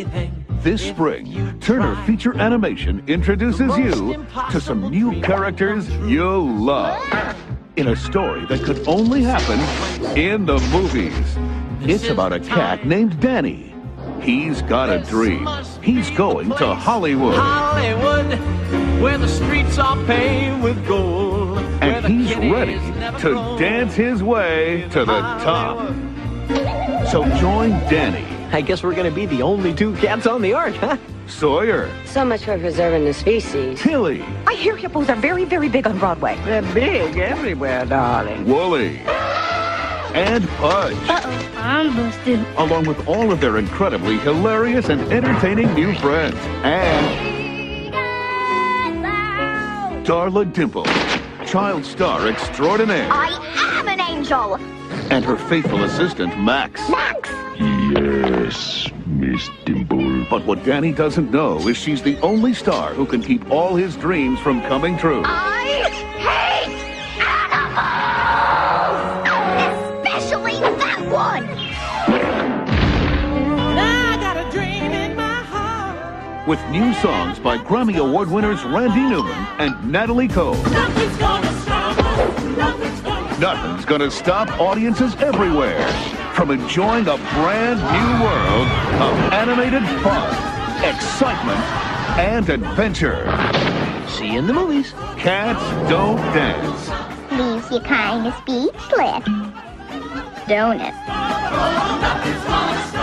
funny thing. This spring, Turner Feature Animation introduces you to some new characters you'll love in a story that could only happen in the movies. It's about a cat named Danny. He's got a dream. He's going to Hollywood. Hollywood, where the streets are paved with gold. And he's ready to dance his way to the top. So join Danny. I guess we're gonna be the only two cats on the ark, huh? Sawyer. So much for preserving the species. Tilly. I hear hippos are very, very big on Broadway. They're big everywhere, darling. Wooly. And Pudge. Uh-oh, I'm busted. Along with all of their incredibly hilarious and entertaining new friends. And Darla Dimple, child star extraordinaire. I am an angel. And her faithful assistant, Max. Max. Yes, Miss Dimple. But what Danny doesn't know is she's the only star who can keep all his dreams from coming true. I hate animals! Especially that one! I got a dream in my heart. With new songs by Grammy Award winners Randy Newman and Natalie Cole. Nothing's gonna stop us. Nothing's gonna stop audiences everywhere from enjoying a brand new world of animated fun, excitement, and adventure. See you in the movies. Cats Don't Dance. Leaves you kind of speechless. Don't it? Nothing's gonna stop